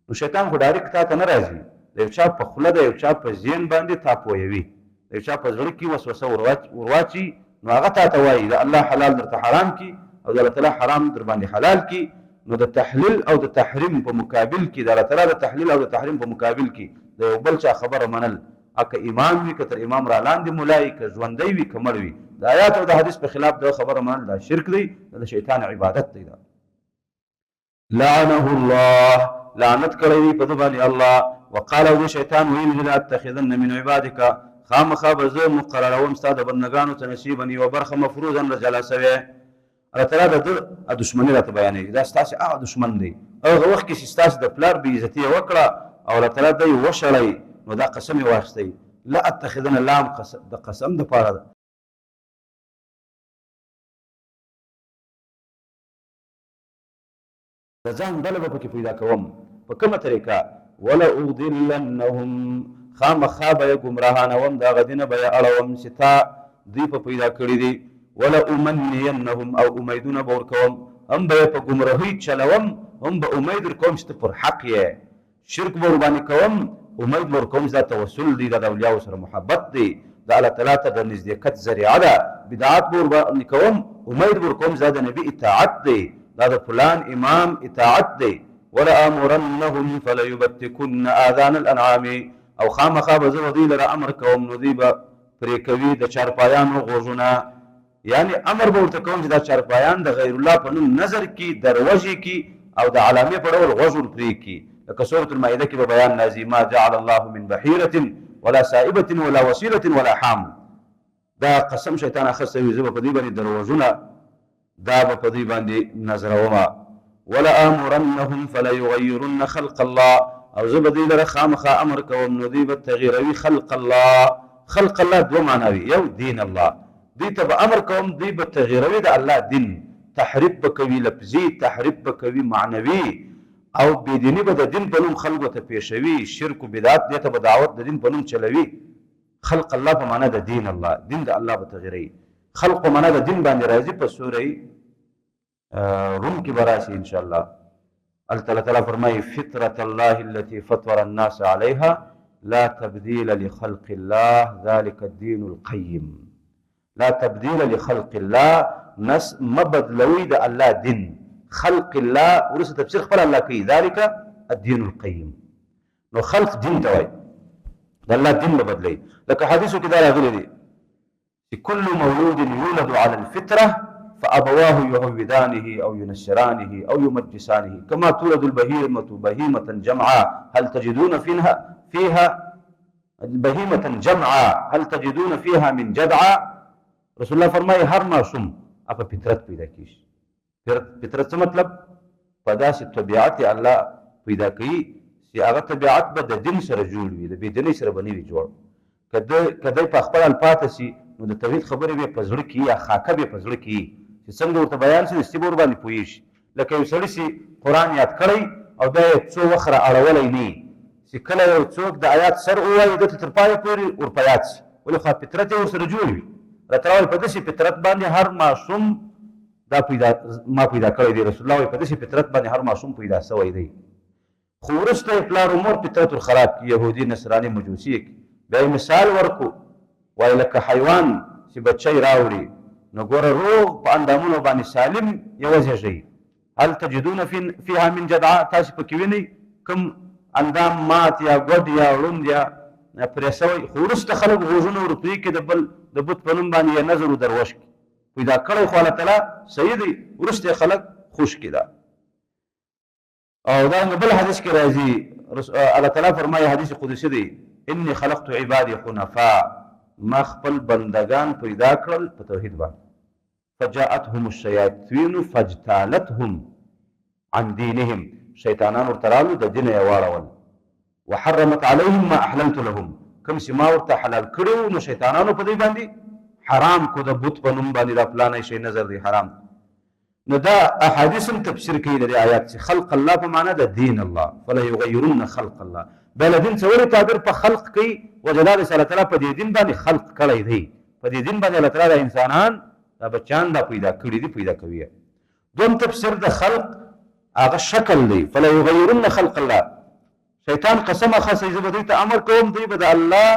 نو شیطان خو ډایرکټ ته نه راځي د یو چا په خوله د یو چا په ذهن باندې تاپوي د یو چا په زړه کې وسوسه ورواچي نو هغه ته وایي د الله حلال درته حرام کی او د الله تعالی حرام در باندې حلال کی نو د تحلیل او د تحریم په مقابل کې د الله تعالی د تحلیل او د تحریم په مقابل کې د یو بل چا خبره منل اکه امام وی کتر امام را لاندې مولای ک ژوندۍ وی کمر وی د آیات او د حدیث په خلاف د خبره منل دا شرک دی د شیطان عبادت دی دا لعنه الله لعنت کړی په باندې الله وقال او شیطان ویل لا اتخذن من عبادك خامخا بزه مقررون استاد بندگانو ته نصیبا یو برخه مفروضا رجلا سوی الله تعالی د دشمنی راته بیانې دا ستاسو هغه دشمن دی هغه وخت کې ستاسو د پلار بې عزتي وکړه او الله تعالی دی وشړی نو دا قسم یې واخیستی لا اتخذن لام د قسم دپاره ده د ځان ډله به پکې پیدا کوم په کومه طریقه ولأضلنهم خامخا به یې ګمراهانوم د هغه دینه به یې اړوم چې تا دوی په پیدا کړي دي ولأمنینهم او امیدونه به ورکوم هم به یې په ګمراهۍ چلوم هم به امید ورکوم چې ته پر حق یې شرک به ورباندې کوم امید به ورکوم چې دا توسل دی دا د اولیاو سره محبت دی د الله تعالی ته د نزدېکت ذریعه ده بدعات به ورباندې کوم امید به ورکوم چې دا د نبي اطاعت دی دا د فلان امام اطاعت دی ولآمرنهم فلیبتکن آذان الانعام او خامخا به زه دوی لره امر کوم نو دوی به پرې کوي د چارپایانو غوږونه یعنی امر به ورته کوم چې دا چارپایان د غیر الله په نوم نظر کي دروژې کي او د علامې په ډول غوږ ور پرې کي لکه سورة المائده کې به بیان راځي ما جعل الله من بحیرة ولا سائبة ولا وسیلة ولا حام دا قسم شیطان اخیستی زه به په دوی باندې دروژونه دا به په دوی باندې نظرومه ولآمرنهم فلیغیرن خلق الله او زه به دوی لره خامخا امر کوم نو دوی به تغیروي خلق الله خلق الله دوه معناوي یو دین الله دوی ته به امر کوم دوی به تغیروي د الله دین تحریف به کوي لفظي تحریف به کوي معنوي او بېدیني به د دین په نوم خلکو ته پیښوي شرک و بدعت دې ته به دعوت د دین په نوم چلوي خلق الله په معنا د دین الله دین د الله به تغیروي خلق په معنا د دین باندې راځي په سورې روم کې به راشي ان شاء الله الله تعالی فرمایي فطرة الله التي فطر الناس عليها لا تبديل لخلق الله ذلك الدين القيم لا تبديل لخلق الله نس مبدلوي د الله دين خلق الله ورسه تفسير خپل الله کوي ذلك الدين القيم نو خلق دين ته وایي د الله دین به بدلوي لکه حدیثو کې دا راغلی دی چې كل مولود يولد على الفطرة فأبواه يهودانه أو ينشرانه أو يمجسانه كما تولد البهيمة بهيمة جمعاء هل تجدون فيها بهيمة جمعاء هل تجدون فيها من جدعاء رسول الله فرمایي هر ماشوم په فطرت پیدا کیږي فطرت څه مطلب په داسې طبیعت الله پیدا کوي چې هغه طبیعت به د دین سره جوړ وي د بېدینۍ سره به نه وي جوړ که دی په خپل حال پاتې شي نو د توحید خبرې به په زړه کې یا خاکه به په زړه کې چې څنګه ورته بیان شي دستي به ورباندې پوهېږي لکه یو سړي چې قرآن یاد کړی او بیا یې څو وخت را اړولی نه وي چې کله یو څوک د آیات سر ووایي ده ته تر پایه پورې ورپه یاد شي ولې خو فطرت یې ورسره جوړ وي راته وایي په داسې فطرت باندې هر ماشوم دا ما پیدا کړی دی رسول الله وایي په داسې فطرت باندې هر ماشوم پیدا سوی دی خو وروسته یې پلار و مور فطرت ورخراب کړي یهودي نصراني مجوسي یې بیا یې مثال ورکړو وایي لکه حیوان چې بچی راوړي نو ګوره روغ په اندامونو باندې سالم یې وزېږوي هل تجدون فيها من جدعاء تاسې پکې وینئ کوم اندام مات یا ګډ یا ړوند یا پرې سوی خو وروسته خلک غوږونه ورپرې کړي د بت په نوم باندې یې نظر ودروش کړي پیدا کړی خو الله تعالی صحیح دی وروسته یې خلک خوش کړي دا او دا بل حدیث کې راځي الله تعالی فرمایي حدیث قدسي دی انی خلقت عبادي حنفاء ما خپل بندگان پیدا کړل په توحید باندې فجاءتهم الشیاطین فاجتالتهم عن دینهم شیطانان ورته رالو د دین یې واړول وحرمت علیهم ما احللت لهم کوم چې ما ورته حلال کړي نو شیطانانو په دوی باندې حرام کو د بت په نوم باندې دا فلانی شی نظر دی حرام نو دا احادیث هم تفسیر کوي د آیات چې خلق الله په معنا د دین الله فلا یغیرن خلق الله بل دین څه ولې تعبیر په خلق کوي وجلال الله تعالی په دې دین باندې خلق کړی دی په دې دین باندې الله تعالی د انسانان دا بچان دا پیدا کړي دي پیدا کوي دوم تفسیر د خلق هغه شکل دی فلا یغیرن خلق الله شیطان قسم اخذ چې به دوی ته امر کوم دوی به د الله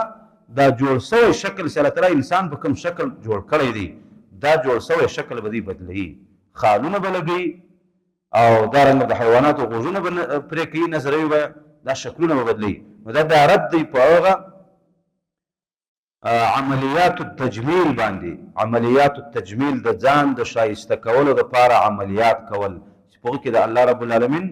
دا جوړ سوی شکل چې الله تعالی انسان په کوم شکل جوړ کړی دی دا جوړ سوی شکل به دوی بدلوي خالونه به لګوي او دارنګه د حیواناتو غوږونه به پرې کوي نظروي به دا شکلونه به بدلوي نو دا د رد دی په هغه عملیات التجمیل باندې عملیات التجمیل د ځان د شایسته کولو دپاره عملیات کول چې په هغه کې د الله رب العالمین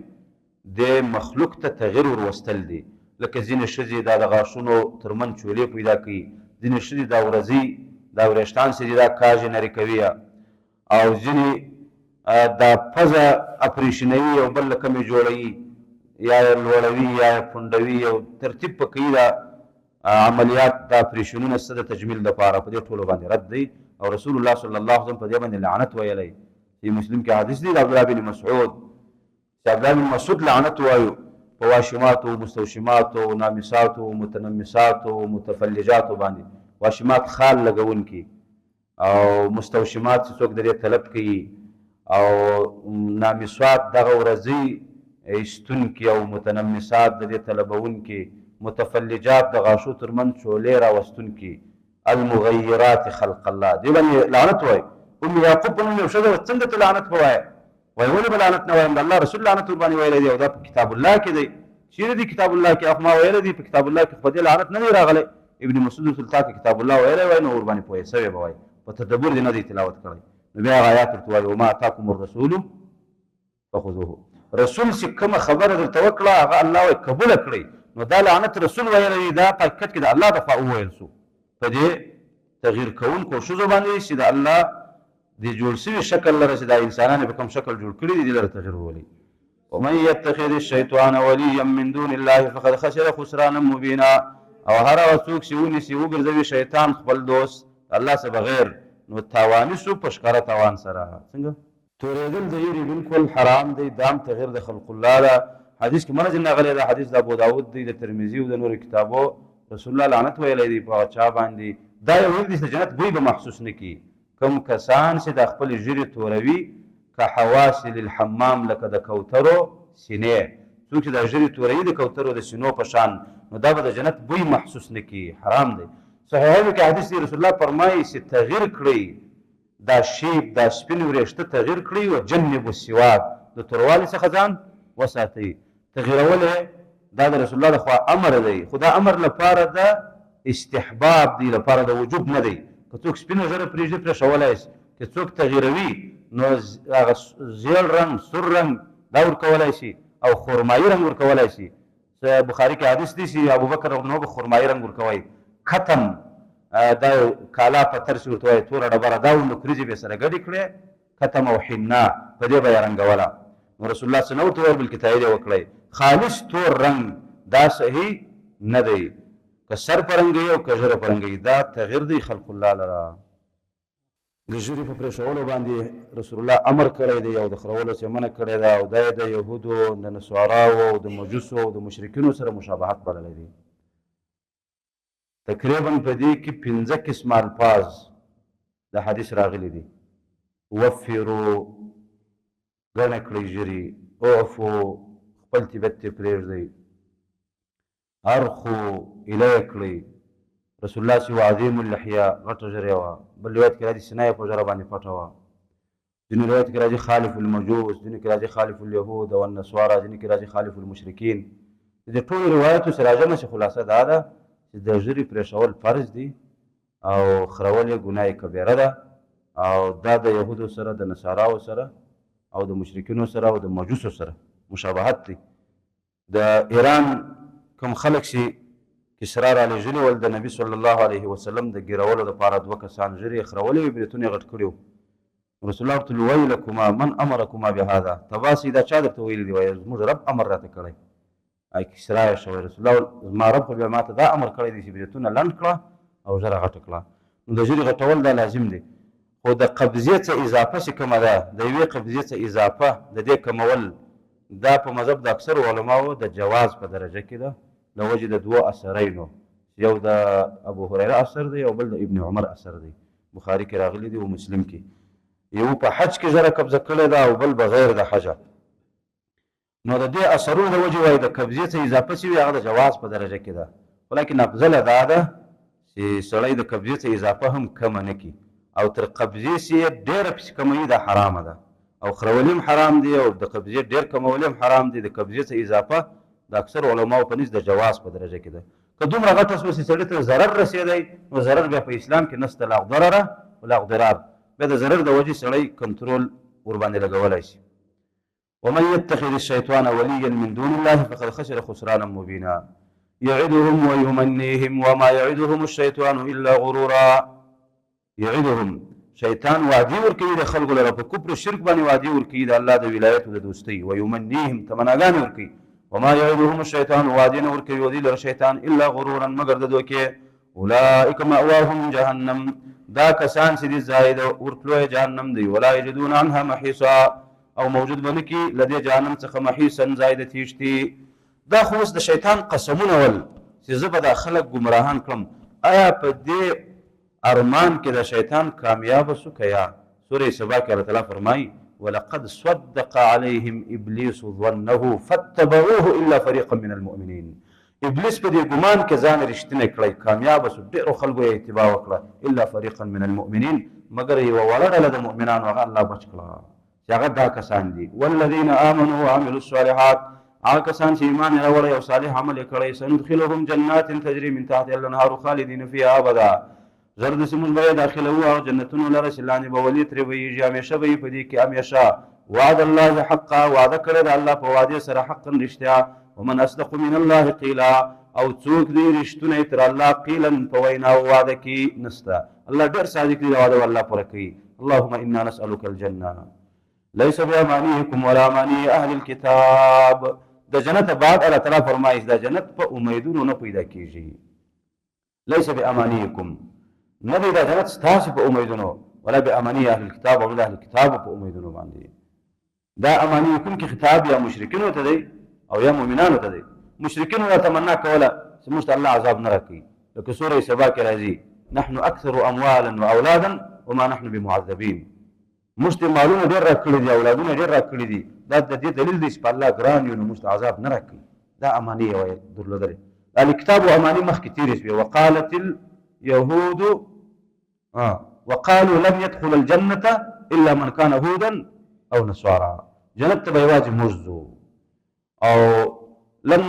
د مخلوق ته تغیر وروستل دي لکه ځینې ښځې دا د غاښونو ترمنځ چولې پیدا کوي ځینې ښځې دا ورځي دا وریښتان چې دي دا کاږې نري کوي او ځینې دا پزه اپریشنوي او بل له کومې جوړوي یا یې لوړوي یا یې پونډوي او ترتیب په کوي دا عملیات دا اپریشنونه څه د تجمیل دپاره په دې ټولو باندې رد دی او رسول الله صلی الله علیه وسلم په دې باندې لعنت ویلی في مسلم کې حدیث دی د عبدالله بن مسعود چې عبدالله بن مسعود لعنت وایو په واشماتو مستوشماتو نامساتو متنمساتو متفلجاتو باندې واشمات خال لګونکي او مستوشمات چې څوک د دې طلب کوي او نامسات دغه ورځي ایستونکي او متنمسات د دې طلبونکي متفلجات د غاشو ترمنځ چولې راوستونکي المغیرات خلق الله دې باندې لعنت وایي ام یعقوب په نوم یو ښځه وه څنګه ته لعنت به وایې وایي ولې به لعنت نه وایم د الله رسول لعنت ورباندې ویلی دی او دا په کتاب الله کې دی چیرې دی کتاب الله کې اخو ما ویلی دی په کتاب الله کې خو په دې لعنت نه دی راغلی ابن مسعود رسول تا کې کتاب الله ویلی وای نو ورباندې پوهې سوی به وایي په تدبر دې نه دی تلاوت کړی نو بیا هغه آیات ورته وایي وما اتاکم الرسول فخذوه رسول چې کومه خبره درته وکړه هغه الله وایي قبوله کړئ نو دا لعنت رسول ویلی دی دا په حقیقت کې د الله دفعه وویل سو په دې تغییر کوونکو ښځو باندې چې د الله د جوړ شوي شکل لره چې دا انسانان په کوم شکل جوړ کړي دي دې لره تغییر وولي ومن يتخذ الشیطان ولیا من دون الله فقد خسر خسرانا مبینا او هر هغه څوک چې ونیسي وګرځوي شیطان خپل دوست الله څخه بغیر نو تاواني سو په ښکاره تاوان سره څنګه تورېدل د یېرې بالکل حرام دی دام تغییر د خلق الله ده حدیث کې منځ راغلی دا حدیث د ابو داود دی د ترمذي او د نورو کتابو رسول الله لعنت ویلی دی په چا باندې دا یو ویل دي چې د جنت بوی به محسوس نه کړي کوم کسان چې د خپل ژیرې توروي که حواصل الحمام لکه د کوترو سینې څوک چې د ژیرې توروي د کوترو د سینو په شان نو دا به د جنت بوی محسوس نه کړي حرام دی صحیحینو کې حدیث دی رسول الله فرمایي چې تغییر کړئ دا شیب دا سپین وریښته تغییر کړئ او جنبوا السواک د توروالي څخه ځان وساتئ تغییرول دا د رسول الله لخوا امر دی خو دا امر لپاره د استحباب دی لپاره د وجوب نه دی که څوک سپینه ژیره پرېږدي پرېښولی شي که څوک تغییروي نو هغه زیړ رنګ سور رنګ دا ورکولی شي او خرمایي رنګ ورکولی شي بخاري کې حدیث دی چې ابوبکر نو به خرمایي رنګ ورکوی ختم دا کالا پتر چې ورته وایي توره ډبره دا نکریزې به یې سره ګډې کړې ختم او حنا په دې به یې رنګوله نو رسول الله څه نه ورته ویل بلکې تایید یې وکړی خالص تور رنګ دا صحیح نه دی که سر پرنګوي او که ژیره پرنګوي دا تغییر دی خلق الله لره د ژیرې په پرېښولو باندې رسول الله امر کړی دی او د خرولو څخه منع کړی ده او دا یې د یهودو د نصاراو او د مجوسو او د مشرکینو سره مشابهت بللی دی تقریبا په دې کې 15 قسمه الفاظ د حدیث راغلي دي وفرو ګڼه کړئ ژیرې اعفو خپل طبیعت ته پرېږدئ ارخو اله کړئ رسول الله سی عظیم اللحیه غټه ژیره وه بل روایت کې راځي سینه یې په ژیره باندې پټه وه ځینې روایت کې راځي خالف المجوس ځینې کې راځي خالف اليهود والنصارى ځینې کې راځي خالف المشرکین د ټولو روایتو سره راجمه شي خلاصه دا ده چې د ژیرې پرېښول فرض دي او خرول یې ګناه کبیره ده او دا د یهودو سره د نصاراو سره او د مشرکینو سره او د مجوسو سره مشابهت دی د ایران کوم خلک چې کسرا رالیږلي ول د نبي صلی الله علیه وسلم د ګیرولو دپاره 2 کسان ژیرې یې خرولې وې بریتونه یې غټ کړي وو رسول الله ورته ویل ویلکما من امرکما بهذا تباسي دا چا درته ویلي دي وایي زموږ رب امر راته کړی ای کسرا یې شوی رسول الله زما رب خو بیا ماته دا امر کړی دی چې بریتونه لنډ کړه او ژیره غټه کړه نو د ژیرې غټول دا لازم دی خو د قبضې څه اضافه چې کومه ده د یوې قبضې څه اضافه د دې کمول دا په مذهب د اکثرو علماو د جواز په درجه کې ده له وجې د 2 اثرینو یو د ابو هریره اثر دی او بل د ابن عمر اثر دی بخاري کې راغلی دی او مسلم کې یو په حج کې ژیره قبضه کړې ده او بل بغیر د حجه نو د دې اثرونو د وجې وایي د قبضې څه اضافه شوي هغه د جواز په درجه کې ده ولیکن افضله دا ده چې سړی د قبضې څه اضافه هم کمه نه کړي او تر قبضې چې یې ډېره پسې کموي دا حرامه ده او خرول هم حرام دی او د قبضې ډېر کمول هم حرام دی د قبضې څه اضافه د اکثر علماو په نس د جواز په درجه کې ده که دومره غټه شوه چې سړي ته ضرر رسېدی نو ضرر بیا په اسلام کې نشته لا ضرره ولا ضرار بیا د ضرر د وجې سړی کنټرول ورباندې لګولی شي ومن يتخذ الشيطان وليا من دون الله فقد خسر خسرانا مبينا يعدهم ويمنيهم وما يعدهم الشيطان الا غرورا يعدهم شیطان وعدې ورکوي د خلکو لره په کفر شرک باندې وعدې ورکوي د الله د ولایت او د دوستۍ ویمنیهم تمناګانې ورکوي وما يعدهم الشيطان وعدين وركوي ودي لر شيطان الا غرورا مگر د دوکه اولئک مأواهم جهنم دا کسان چې دي زائد ورتلو جهنم دی ولا یجدون عنها محیصا او موجود بنکی لدی جهنم څخه محیصا زائد تیشتی دا خو د شیطان قسمونه ول چې زه به دا خلک ګمراهان کړم آیا په دې ارمان کې د شیطان کامیاب سو کیا سورې سبا کې الله تعالی فرمایي ولقد صدق عليهم ابلیس ظنه فاتبعوه الا فريقا من المؤمنين ابلیس په دې ګمان کې ځان رښتینی کړی کامیاب سو ډېرو خلکو یې اتباع وکړه الا فريقا من المؤمنين مگر یوه وړه ډله د مؤمنانو هغه الله بچ کړه چې هغه دا کسان دي والذین آمنوا وعملوا الصالحات هغه کسان چې ایمان یې راوړی او صالح عمل یې کړی سندخلهم جنات تجري من تحتها الانهار خالدین فیها ابدا زر داسې موږ به یې داخلوو هغه جنتونو لره چې لاندې به ولي ترې بهیږي همیشه به یې په دې کې همیشه وعد الله حقا وعده کړی د الله په وعدې سره حقا رښتیا ومن اصدق من الله قیلا او څوک دی رښتونی تر الله قیلا په وینا او وعده کې نسته الله ډېر صادق دی وعده الله پوره کوي اللهم انا نسألك الجنه ليس بامانيكم ولا اماني اهل الكتاب د جنت بعد الله تعالی فرمایي دا جنت په امیدونو نه پیدا کیږي ليس بامانيكم نه دی دا جنت ستاسو په امیدونو ولا باماني اهل الكتاب او د اهل کتاب په امیدونو باندې دا امانيكم کې خطاب یا مشرکین ته دی او یا مؤمنانو ته دی مشرکین لا تمنا کوله چې موږ ته الله عذاب نه راکړي لکه سوره سبا کې راځي نحن اكثر اموالا واولادا وما نحن بمعذبين موږ ته مالونه ډېر راکړي دي اولادونه ډېر راکړي دي دا د دې دلیل دی چې په الله ګران یو نو موږ ته عذاب نه راکړي دا اماني وایي درلودلې الکتاب او اماني مخکې تېرې شوې وقالت اليهود وقالوا لن يدخل الجنة الا من كان هودا او نصارى جنت به یوازې موږ ځو او لن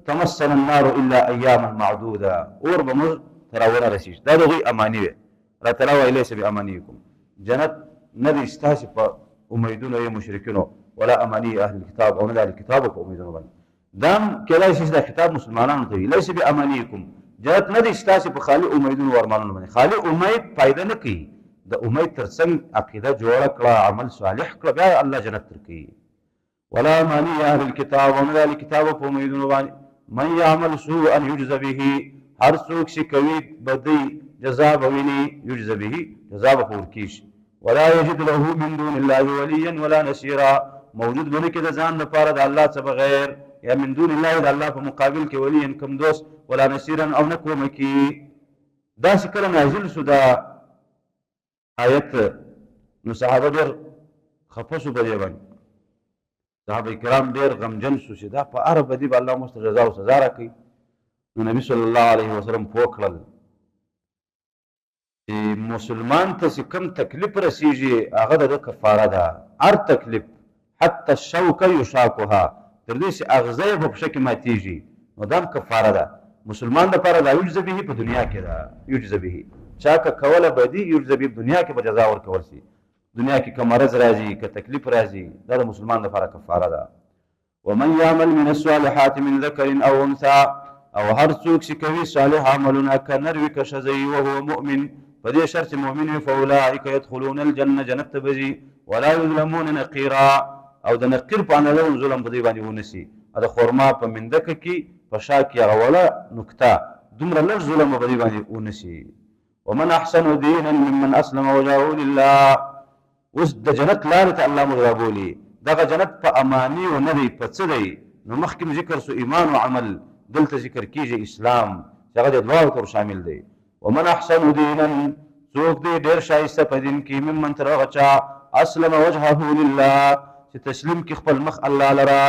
تمسنا النار الا اياما معدوده اور به موږ ته راونه رسېږي دا د هغوی اماني وې الله تعالی وایي لیس بامانیکم جنت نه دی ستاسې په امیدونو یې مشرکینو ولا اماني اهل الكتاب او نه د اهل کتابو په امیدونو باندې دا هم کیدای شي چې دا خطاب مسلمانانو ته وي لیس بامانیکم جنت نه دی ستاسې په خالي امیدونو او ارمانونو باندې خالي امید فایده نه کوي د امید تر څنګ عقیده جوړه کړه عمل صالح کړه بیا الله جنت درکوي ولا اماني اهل الكتاب او نه د اهل کتابو په امیدونو باندې من يعمل سوءا يجز به هر څوک چې کوي بدی جزا به ویني یجز به جزا به ورکیږي ولا يجد له من دون الله وليا ولا نصيرا موجود بنه کې د ځان لپاره د الله څخه بغیر یا من دون الله د الله په مقابل کې ولي کم دوست ولا نصيرا او نه کوم کی دا چې کله نازل شو دا آیت نو صحابه ډېر خفه شو په دې باندې صحابه کرام ډېر غمجن شو چې دا په هره بدي به الله موږ ته جزا او سزا راکوي نو نبي صلی الله علیه وسلم پوه کړل چې مسلمان ته چې کوم تکلیف رسیږي هغه د کفاره ده هر تکلیف حتی الشوکه یشاکها تر دې چې اغزه یې په پښه کې ماتېږي نو دا هم کفاره ده مسلمان دپاره دا یجز به په دنیا کې ده یجز به چا که کوله بدي یجز به دنیا کې به جزا ورکول شي دنیا کې که مرض راځي که تکلیف راځي دا د مسلمان دپاره کفاره ده ومن یعمل من الصالحات من ذکر او انثى او هر څوک چې کوي صالح عملونه که نر وي که ښځه وي وهو مؤمن په دې شرط چې مؤمن وي فاولئک يدخلون الجنه جنت ته به ځي ولا یظلمون نقیرا او د نقیر په اندازه هم ظلم په دوی باندې ونه شي د خرما په مندکه کې په شا کې هغه وړه نکته دومره لږ ظلم به په دوی باندې ونه شي ومن احسن دینا ممن اسلم وجهه لله اوس د جنت لارې ته الله موږ رابولي دغه جنت په اماني و نه دی په څه دی نو مخکې ذکر سو ایمان او عمل دلته ذکر کیږي اسلام چې هغه د دواړو تر شامل دی ومن احسن دینا څوک دی ډېر ښایسته په دین کې ممن تر هغه چا اسلم وجهه لله چې تسلیم کې خپل مخ الله لرا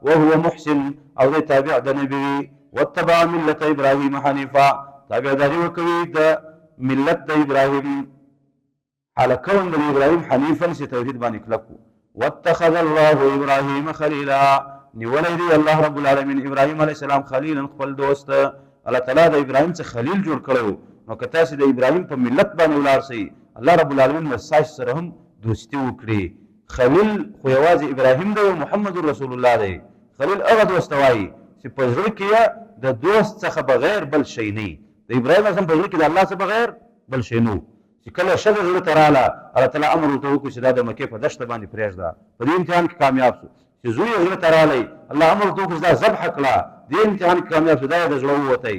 وهو محسن او دی تابع د نبي واتبع ملت ابراهیم حنیفا تابعداري وکوي د ملت د ابراهیم حالکون د ابراهیم حنیفا چې توحید باندې کلکو واتخذ الله ابراهیم خلیلا نیولی دی الله رب العالمین ابراهیم علیه السلام خلیلا خپل دوست الله تعالی د ابراهیم څخه خلیل جوړ کړو نو که تاسې د ابراهیم په ملت باندې ولاړ شئ الله رب العالمین به ستاسو سره هم دوستي وکړي خلیل خو یوازې ابراهیم دی او محمد رسول الله دی خلیل هغه دوست وایي چې په زړه کې د دوست څخه بغیر بل شی نه د ابراهیم اعظم په زړه کې د الله څخه بغیر بل شی نه چې کله ښځه زړه ته راغله الله تعالی امر ورته وکړو چې دا د مکې په دښته باندې پرېږده په دې امتحان کې کامیاب شو چې زوی یې زړه ته رالی الله امر ورته وکړو چې دا ذبحه کړه دې امتحان کې کامیاب شو دا یې د زړه ووتی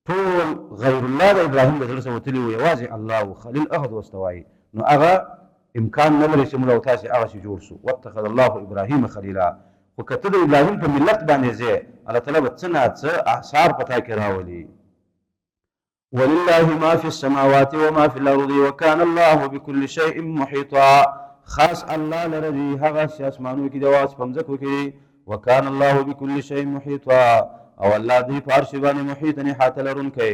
ټول غیر الله د ابراهیم د زړه څخه وتلي وو یوازې الله و خلیل عهد ورته وایي نو هغه امکان نه لري چې موږ او تاسې هغه شی جوړ شو واتخذ الله ابراهیم خلیلا خو که ته د ابراهیم په ملت باندې ځې الله تعالی به څه نه څه اثار په تا کې راولي ولله ما في السماوات وما في الارض وكان الله بكل شيء محيطا خاص الله لري هغه چې اسمانو کې د واس په مځکو کې وكان الله بكل شيء محيطا او الله دې په هر شي باندې محیط نه احاطه لرونکی